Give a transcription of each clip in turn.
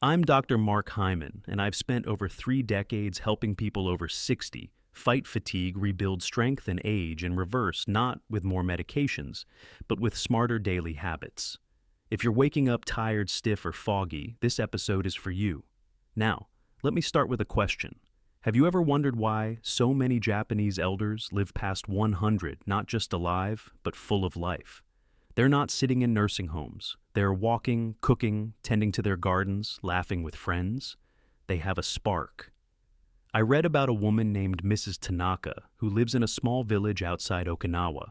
I'm Dr. Mark Hyman, and I've spent over 3 decades helping people over 60 fight fatigue, rebuild strength, and age in reverse, not with more medications, but with smarter daily habits. If you're waking up tired, stiff, or foggy, this episode is for you. Now, let me start with a question. Have you ever wondered why so many Japanese elders live past 100, not just alive, but full of life? They're not sitting in nursing homes. They're walking, cooking, tending to their gardens, laughing with friends. They have a spark. I read about a woman named Mrs. Tanaka who lives in a small village outside Okinawa.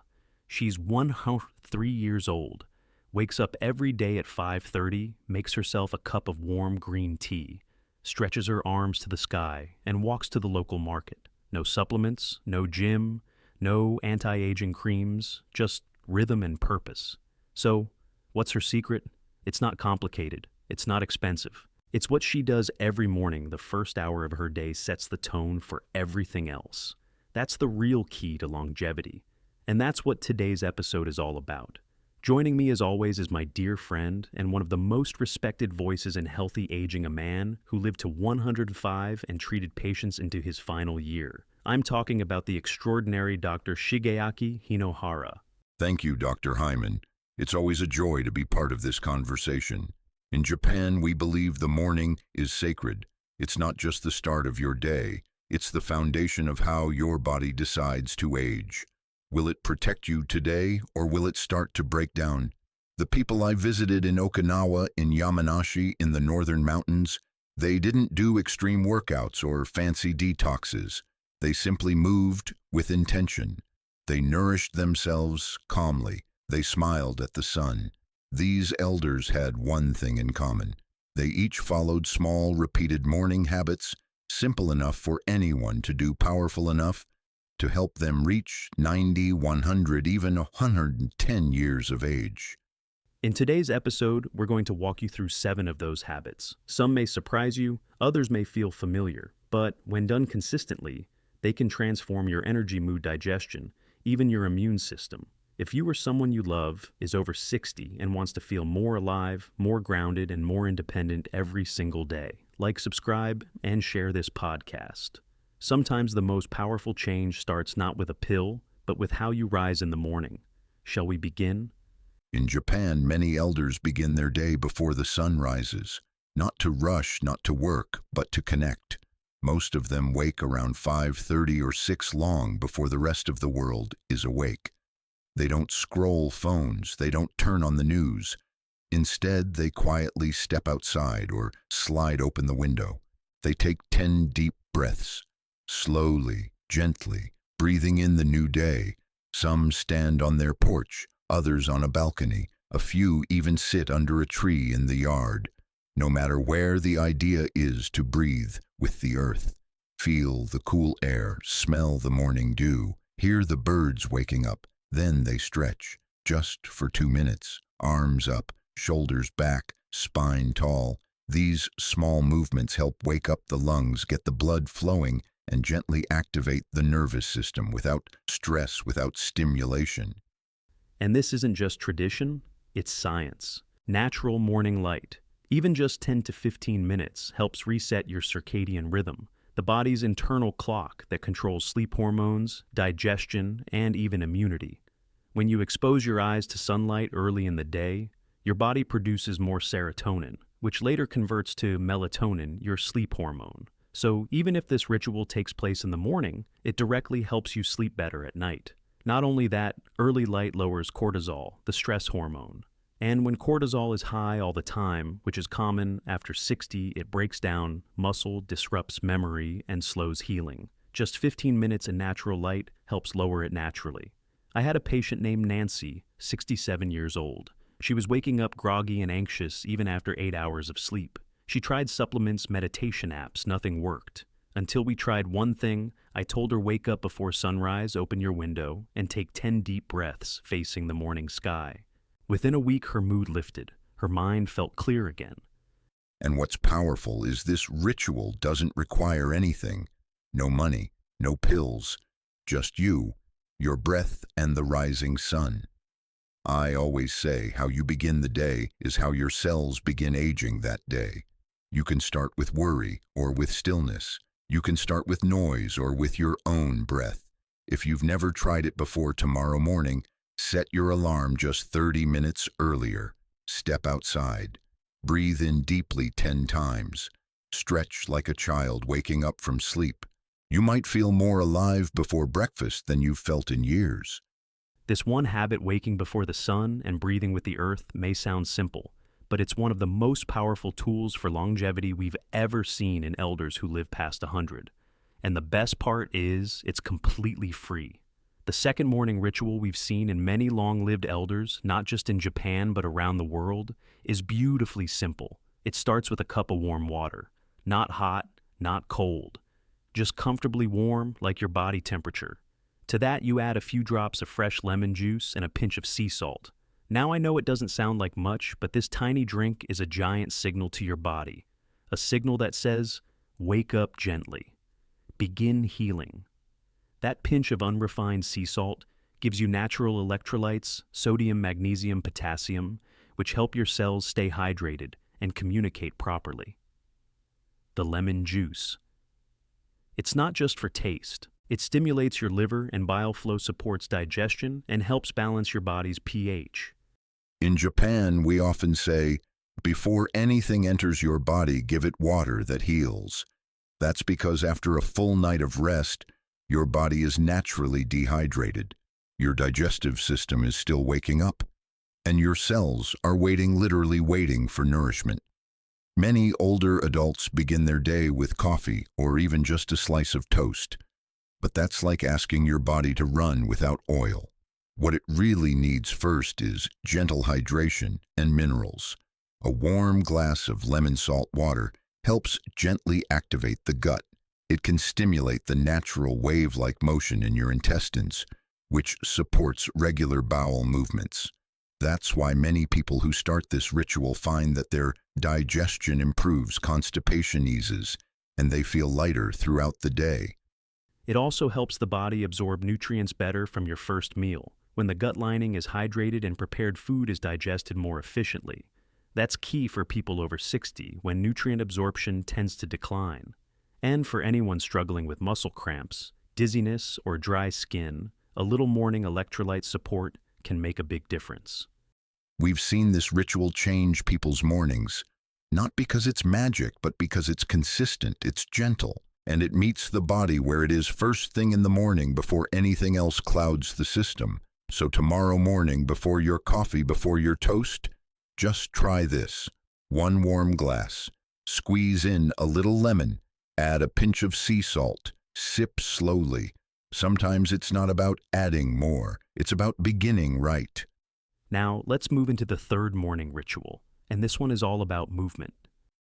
She's 103 years old, wakes up every day at 5:30, makes herself a cup of warm green tea, stretches her arms to the sky, and walks to the local market. No supplements, no gym, no anti-aging creams, just rhythm and purpose. So, what's her secret? It's not complicated. It's not expensive. It's what she does every morning. The first hour of her day sets the tone for everything else. That's the real key to longevity. And that's what today's episode is all about. Joining me as always is my dear friend and one of the most respected voices in healthy aging, a man who lived to 105 and treated patients into his final year. I'm talking about the extraordinary Dr. Shigeaki Hinohara. Thank you, Dr. Hyman. It's always a joy to be part of this conversation. In Japan, we believe the morning is sacred. It's not just the start of your day. It's the foundation of how your body decides to age. Will it protect you today, or will it start to break down? The people I visited in Okinawa, in Yamanashi, in the northern mountains, they didn't do extreme workouts or fancy detoxes. They simply moved with intention. They nourished themselves calmly. They smiled at the sun. These elders had one thing in common. They each followed small, repeated morning habits, simple enough for anyone to do, powerful enough to help them reach 90, 100, even 110 years of age. In today's episode, we're going to walk you through 7 of those habits. Some may surprise you, others may feel familiar, but when done consistently, they can transform your energy, mood, digestion, even your immune system. If you or someone you love is over 60 and wants to feel more alive, more grounded, and more independent every single day, like, subscribe, and share this podcast. Sometimes the most powerful change starts not with a pill, but with how you rise in the morning. Shall we begin? In Japan, many elders begin their day before the sun rises, not to rush, not to work, but to connect. Most of them wake around 5:30 or 6 long before the rest of the world is awake. They don't scroll phones, they don't turn on the news. Instead, they quietly step outside or slide open the window. They take 10 deep breaths, slowly, gently, breathing in the new day. Some stand on their porch, others on a balcony. A few even sit under a tree in the yard. No matter where, the idea is to breathe with the earth. Feel the cool air, smell the morning dew, hear the birds waking up. Then they stretch, just for 2 minutes, arms up, shoulders back, spine tall. These small movements help wake up the lungs, get the blood flowing, and gently activate the nervous system without stress, without stimulation. And this isn't just tradition, it's science. Natural morning light, even just 10 to 15 minutes, helps reset your circadian rhythm, the body's internal clock that controls sleep hormones, digestion, and even immunity. When you expose your eyes to sunlight early in the day, your body produces more serotonin, which later converts to melatonin, your sleep hormone. So even if this ritual takes place in the morning, it directly helps you sleep better at night. Not only that, early light lowers cortisol, the stress hormone. And when cortisol is high all the time, which is common after 60, it breaks down muscle, disrupts memory, and slows healing. Just 15 minutes in natural light helps lower it naturally. I had a patient named Nancy, 67 years old. She was waking up groggy and anxious even after 8 hours of sleep. She tried supplements, meditation apps, nothing worked. Until we tried one thing, I told her wake up before sunrise, open your window, and take 10 deep breaths facing the morning sky. Within a week, her mood lifted. Her mind felt clear again. And what's powerful is this ritual doesn't require anything. No money, no pills, just you, your breath, and the rising sun. I always say how you begin the day is how your cells begin aging that day. You can start with worry or with stillness. You can start with noise or with your own breath. If you've never tried it before, tomorrow morning, set your alarm just 30 minutes earlier. Step outside. Breathe in deeply 10 times. Stretch like a child waking up from sleep. You might feel more alive before breakfast than you've felt in years. This one habit, waking before the sun and breathing with the earth, may sound simple, but it's one of the most powerful tools for longevity we've ever seen in elders who live past 100. And the best part is, it's completely free. The second morning ritual we've seen in many long-lived elders, not just in Japan but around the world, is beautifully simple. It starts with a cup of warm water. Not hot, not cold. Just comfortably warm, like your body temperature. To that, you add a few drops of fresh lemon juice and a pinch of sea salt. Now I know it doesn't sound like much, but this tiny drink is a giant signal to your body. A signal that says, wake up gently. Begin healing. That pinch of unrefined sea salt gives you natural electrolytes, sodium, magnesium, potassium, which help your cells stay hydrated and communicate properly. The lemon juice. It's not just for taste. It stimulates your liver and bile flow, supports digestion, and helps balance your body's pH. In Japan, we often say, before anything enters your body, give it water that heals. That's because after a full night of rest, your body is naturally dehydrated. Your digestive system is still waking up, and your cells are literally waiting for nourishment. Many older adults begin their day with coffee or even just a slice of toast. But that's like asking your body to run without oil. What it really needs first is gentle hydration and minerals. A warm glass of lemon salt water helps gently activate the gut. It can stimulate the natural wave-like motion in your intestines, which supports regular bowel movements. That's why many people who start this ritual find that their digestion improves, constipation eases, and they feel lighter throughout the day. It also helps the body absorb nutrients better from your first meal. When the gut lining is hydrated and prepared food is digested more efficiently. That's key for people over 60 when nutrient absorption tends to decline. And for anyone struggling with muscle cramps, dizziness, or dry skin, a little morning electrolyte support can make a big difference. We've seen this ritual change people's mornings, not because it's magic, but because it's consistent, it's gentle, and it meets the body where it is first thing in the morning before anything else clouds the system. So tomorrow morning, before your coffee, before your toast, just try this. 1 warm glass. Squeeze in a little lemon. Add a pinch of sea salt. Sip slowly. Sometimes it's not about adding more. It's about beginning right. Now, let's move into the third morning ritual, and this one is all about movement.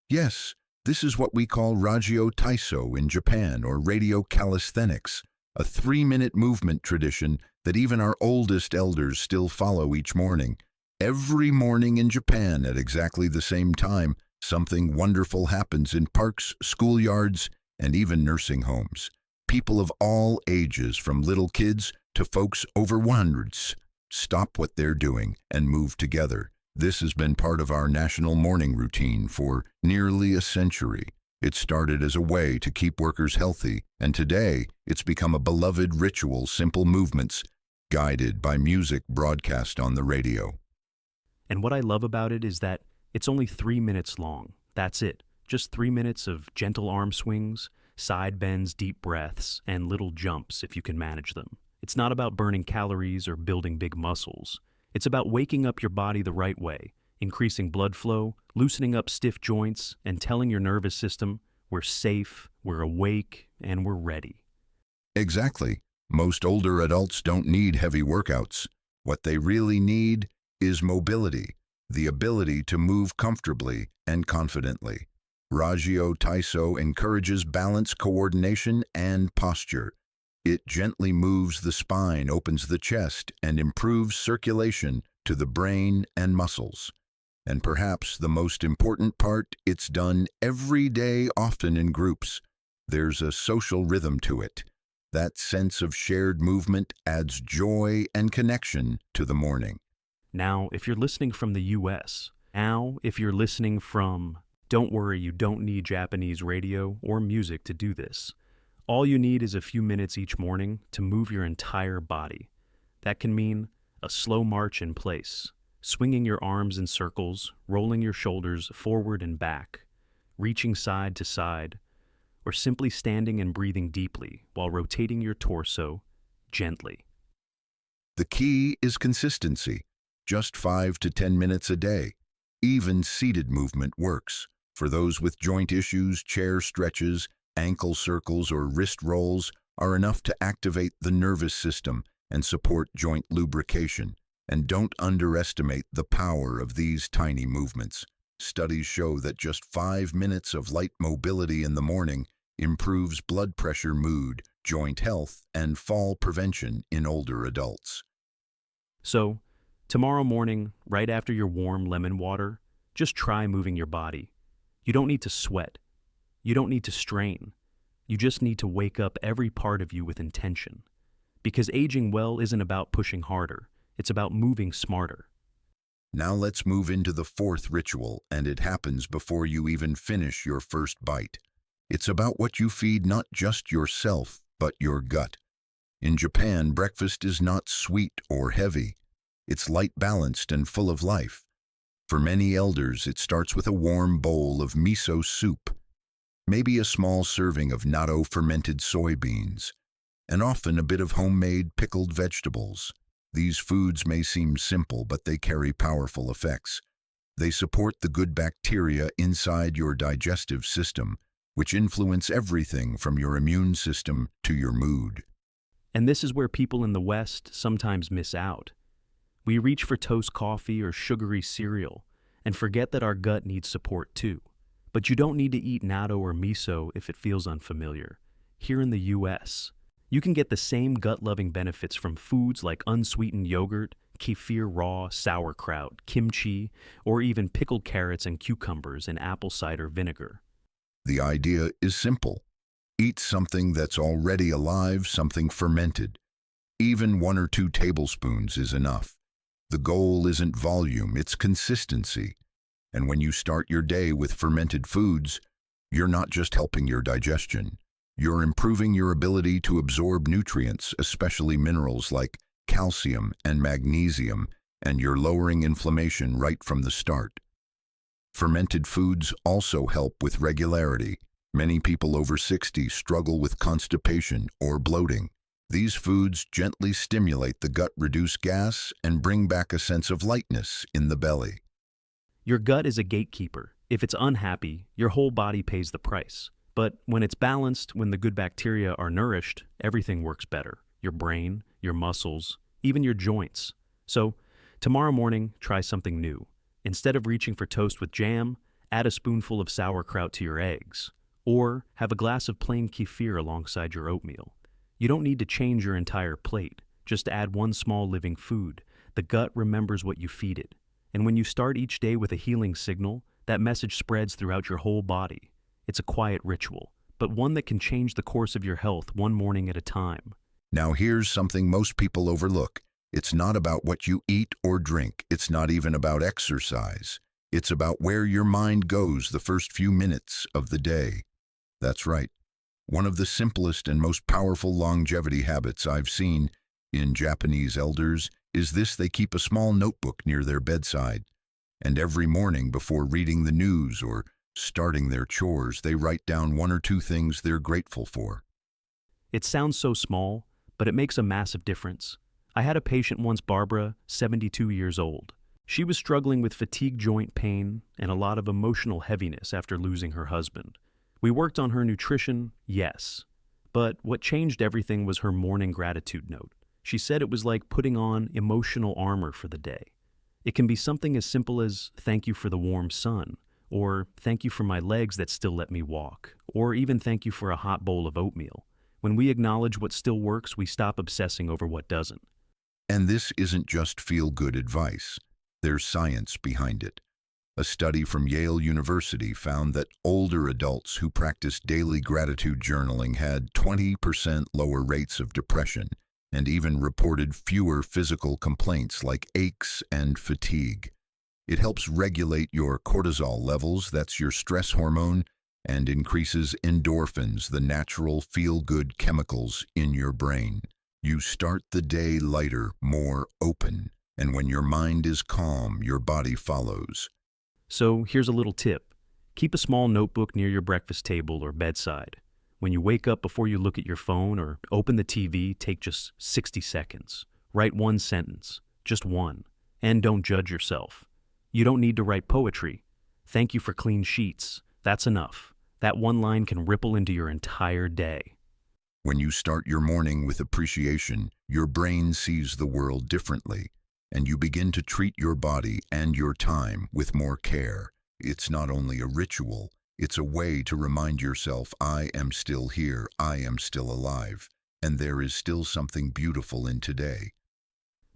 Yes, this is what we call Rajio taiso in Japan, or radio calisthenics, a 3-minute movement tradition that even our oldest elders still follow each morning. Every morning in Japan at exactly the same time, something wonderful happens in parks, schoolyards, and even nursing homes. People of all ages, from little kids to folks over 100s, stop what they're doing and move together. This has been part of our national morning routine for nearly a century. It started as a way to keep workers healthy, and today it's become a beloved ritual, simple movements guided by music broadcast on the radio. And what I love about it is that it's only 3 minutes long. That's it. Just 3 minutes of gentle arm swings, side bends, deep breaths, and little jumps if you can manage them. It's not about burning calories or building big muscles. It's about waking up your body the right way, increasing blood flow, loosening up stiff joints, and telling your nervous system, we're safe, we're awake, and we're ready. Exactly. Most older adults don't need heavy workouts. What they really need is mobility, the ability to move comfortably and confidently. Rajio taiso encourages balance, coordination, and posture. It gently moves the spine, opens the chest, and improves circulation to the brain and muscles. And perhaps the most important part, it's done every day, often in groups. There's a social rhythm to it. That sense of shared movement adds joy and connection to the morning. Now, if you're listening from the US, now, if you're listening from Don't worry, you don't need Japanese radio or music to do this. All you need is a few minutes each morning to move your entire body. That can mean a slow march in place, swinging your arms in circles, rolling your shoulders forward and back, reaching side to side, or simply standing and breathing deeply while rotating your torso gently. The key is consistency, just 5 to 10 minutes a day. Even seated movement works. For those with joint issues, chair stretches, ankle circles, or wrist rolls are enough to activate the nervous system and support joint lubrication. And don't underestimate the power of these tiny movements. Studies show that just 5 minutes of light mobility in the morning improves blood pressure, mood, joint health, and fall prevention in older adults. So, tomorrow morning, right after your warm lemon water, just try moving your body. You don't need to sweat. You don't need to strain. You just need to wake up every part of you with intention. Because aging well isn't about pushing harder. It's about moving smarter. Now let's move into the fourth ritual, and it happens before you even finish your first bite. It's about what you feed not just yourself, but your gut. In Japan, breakfast is not sweet or heavy. It's light, balanced, and full of life. For many elders, it starts with a warm bowl of miso soup, maybe a small serving of natto fermented soybeans, and often a bit of homemade pickled vegetables. These foods may seem simple, but they carry powerful effects. They support the good bacteria inside your digestive system, which influence everything from your immune system to your mood. And this is where people in the West sometimes miss out. We reach for toast coffee or sugary cereal and forget that our gut needs support too. But you don't need to eat natto or miso if it feels unfamiliar. Here in the US, you can get the same gut-loving benefits from foods like unsweetened yogurt, kefir raw, sauerkraut, kimchi, or even pickled carrots and cucumbers in apple cider vinegar. The idea is simple. Eat something that's already alive, something fermented. Even 1 or 2 tablespoons is enough. The goal isn't volume, it's consistency. And when you start your day with fermented foods, you're not just helping your digestion. You're improving your ability to absorb nutrients, especially minerals like calcium and magnesium, and you're lowering inflammation right from the start. Fermented foods also help with regularity. Many people over 60 struggle with constipation or bloating. These foods gently stimulate the gut, reduce gas, and bring back a sense of lightness in the belly. Your gut is a gatekeeper. If it's unhappy, your whole body pays the price. But when it's balanced, when the good bacteria are nourished, everything works better. Your brain, your muscles, even your joints. So, tomorrow morning, try something new. Instead of reaching for toast with jam, add a spoonful of sauerkraut to your eggs. Or have a glass of plain kefir alongside your oatmeal. You don't need to change your entire plate. Just add one small living food. The gut remembers what you feed it. And when you start each day with a healing signal, that message spreads throughout your whole body. It's a quiet ritual, but one that can change the course of your health one morning at a time. Now here's something most people overlook. It's not about what you eat or drink. It's not even about exercise. It's about where your mind goes the first few minutes of the day. That's right. One of the simplest and most powerful longevity habits I've seen in Japanese elders is this: they keep a small notebook near their bedside. And every morning before reading the news or starting their chores, they write down 1 or 2 things they're grateful for. It sounds so small, but it makes a massive difference. I had a patient once, Barbara, 72 years old. She was struggling with fatigue, joint pain, and a lot of emotional heaviness after losing her husband. We worked on her nutrition, yes. But what changed everything was her morning gratitude note. She said it was like putting on emotional armor for the day. It can be something as simple as "thank you for the warm sun," or "thank you for my legs that still let me walk," or even "thank you for a hot bowl of oatmeal." When we acknowledge what still works, we stop obsessing over what doesn't. And this isn't just feel-good advice. There's science behind it. A study from Yale University found that older adults who practiced daily gratitude journaling had 20% lower rates of depression and even reported fewer physical complaints like aches and fatigue. It helps regulate your cortisol levels, that's your stress hormone, and increases endorphins, the natural feel-good chemicals in your brain. You start the day lighter, more open, and when your mind is calm, your body follows. So here's a little tip. Keep a small notebook near your breakfast table or bedside. When you wake up, before you look at your phone or open the TV, take just 60 seconds. Write one sentence, just one, and don't judge yourself. You don't need to write poetry. Thank you for clean sheets. That's enough. That one line can ripple into your entire day. When you start your morning with appreciation, your brain sees the world differently, and you begin to treat your body and your time with more care. It's not only a ritual, it's a way to remind yourself, I am still here, I am still alive, and there is still something beautiful in today.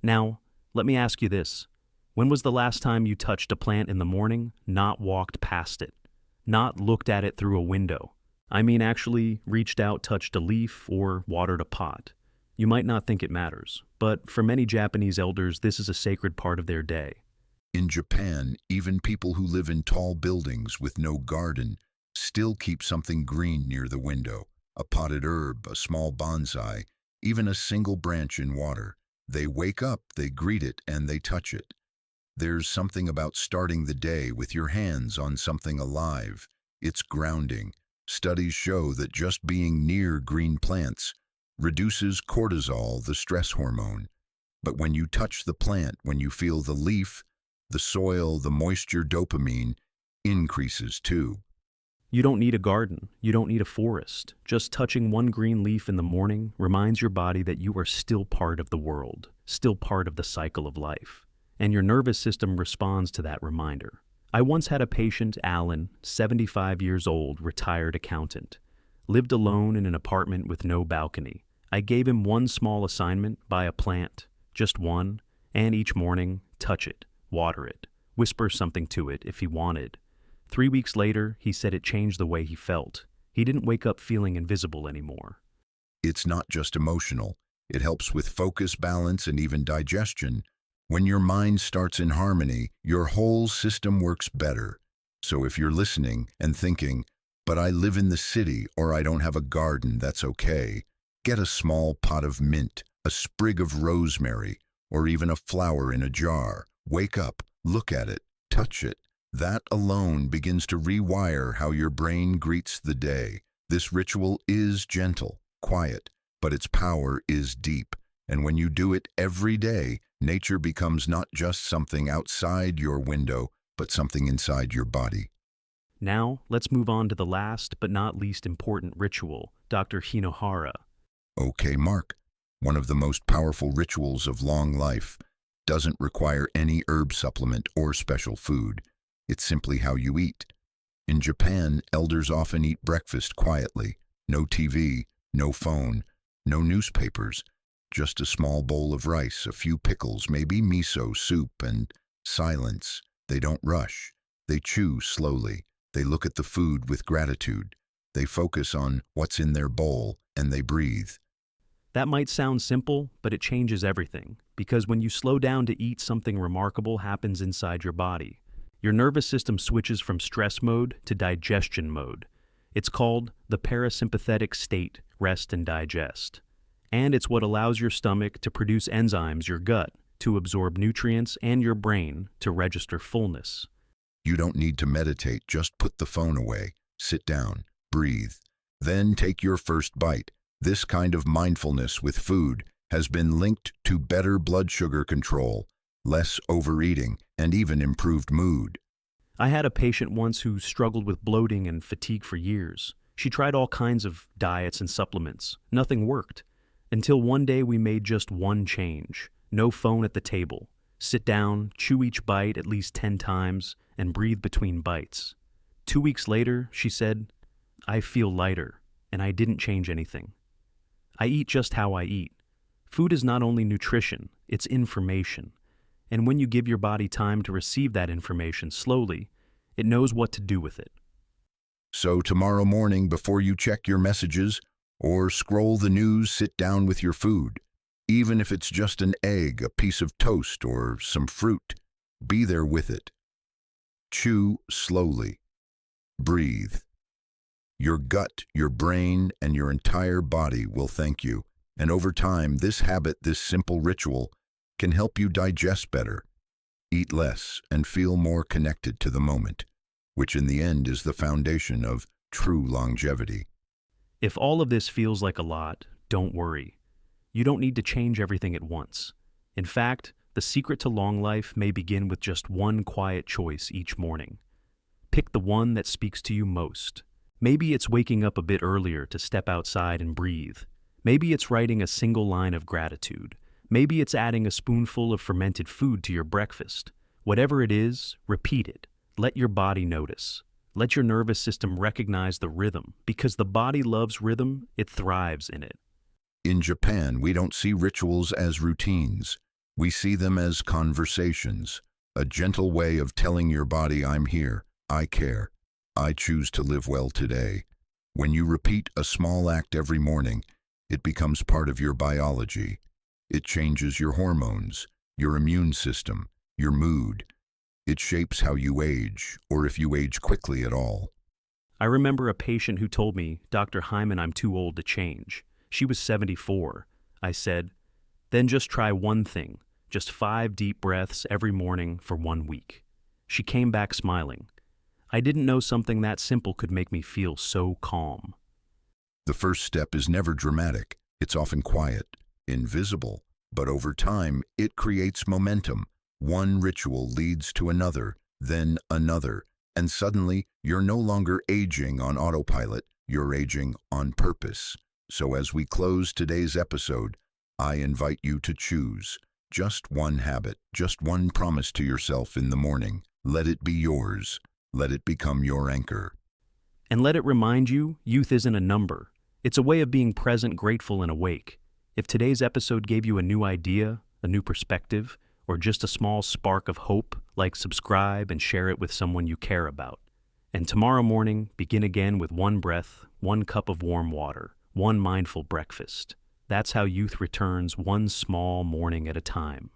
Now, let me ask you this. When was the last time you touched a plant in the morning, not walked past it, not looked at it through a window? I mean, actually reached out, touched a leaf, or watered a pot. You might not think it matters, but for many Japanese elders, this is a sacred part of their day. In Japan, even people who live in tall buildings with no garden still keep something green near the window, a potted herb, a small bonsai, even a single branch in water. They wake up, they greet it, and they touch it. There's something about starting the day with your hands on something alive. It's grounding. Studies show that just being near green plants reduces cortisol, the stress hormone. But when you touch the plant, when you feel the leaf, the soil, the moisture, dopamine increases too. You don't need a garden. You don't need a forest. Just touching one green leaf in the morning reminds your body that you are still part of the world, still part of the cycle of life. And your nervous system responds to that reminder. I once had a patient, Alan, 75 years old, retired accountant. Lived alone in an apartment with no balcony. I gave him one small assignment: buy a plant, just one, and each morning, touch it, water it, whisper something to it if he wanted. 3 weeks later, he said it changed the way he felt. He didn't wake up feeling invisible anymore. It's not just emotional. It helps with focus, balance, and even digestion. When your mind starts in harmony, your whole system works better. So if you're listening and thinking, but I live in the city or I don't have a garden, that's okay. Get a small pot of mint, a sprig of rosemary, or even a flower in a jar. Wake up, look at it, touch it. That alone begins to rewire how your brain greets the day. This ritual is gentle, quiet, but its power is deep. And when you do it every day, nature becomes not just something outside your window, but something inside your body. Now, let's move on to the last but not least important ritual, Dr. Hinohara. Okay, Mark. One of the most powerful rituals of long life doesn't require any herb supplement or special food. It's simply how you eat. In Japan, elders often eat breakfast quietly. No TV, no phone, no newspapers. Just a small bowl of rice, a few pickles, maybe miso soup, and silence. They don't rush. They chew slowly. They look at the food with gratitude. They focus on what's in their bowl, and they breathe. That might sound simple, but it changes everything, because when you slow down to eat, something remarkable happens inside your body. Your nervous system switches from stress mode to digestion mode. It's called the parasympathetic state, rest and digest. And it's what allows your stomach to produce enzymes, your gut to absorb nutrients, and your brain to register fullness. You don't need to meditate, just put the phone away, sit down, breathe, then take your first bite. This kind of mindfulness with food has been linked to better blood sugar control, less overeating, and even improved mood. I had a patient once who struggled with bloating and fatigue for years. She tried all kinds of diets and supplements. Nothing worked. Until one day we made just one change. No phone at the table. Sit down, chew each bite at least 10 times, and breathe between bites. 2 weeks later, she said, I feel lighter, and I didn't change anything. I eat just how I eat. Food is not only nutrition, it's information. And when you give your body time to receive that information slowly, it knows what to do with it. So tomorrow morning, before you check your messages or scroll the news, sit down with your food. Even if it's just an egg, a piece of toast, or some fruit, be there with it. Chew slowly. Breathe. Your gut, your brain, and your entire body will thank you. And over time, this habit, this simple ritual, can help you digest better, eat less, and feel more connected to the moment, which in the end is the foundation of true longevity. If all of this feels like a lot, don't worry. You don't need to change everything at once. In fact, the secret to long life may begin with just one quiet choice each morning. Pick the one that speaks to you most. Maybe it's waking up a bit earlier to step outside and breathe. Maybe it's writing a single line of gratitude. Maybe it's adding a spoonful of fermented food to your breakfast. Whatever it is, repeat it. Let your body notice. Let your nervous system recognize the rhythm, because the body loves rhythm, it thrives in it. In Japan, we don't see rituals as routines. We see them as conversations, a gentle way of telling your body, I'm here, I care, I choose to live well today. When you repeat a small act every morning, it becomes part of your biology. It changes your hormones, your immune system, your mood. It shapes how you age, or if you age quickly at all. I remember a patient who told me, Dr. Hyman, I'm too old to change. She was 74. I said, then just try one thing, just 5 deep breaths every morning for 1 week. She came back smiling. I didn't know something that simple could make me feel so calm. The first step is never dramatic. It's often quiet, invisible, but over time, it creates momentum. One ritual leads to another, then another, and suddenly you're no longer aging on autopilot, you're aging on purpose. So as we close today's episode, I invite you to choose just one habit, just one promise to yourself in the morning. Let it be yours. Let it become your anchor. And let it remind you, youth isn't a number. It's a way of being present, grateful, and awake. If today's episode gave you a new idea, a new perspective, or just a small spark of hope, subscribe and share it with someone you care about. And tomorrow morning, begin again with 1 breath, 1 cup of warm water, 1 mindful breakfast. That's how youth returns, one small morning at a time.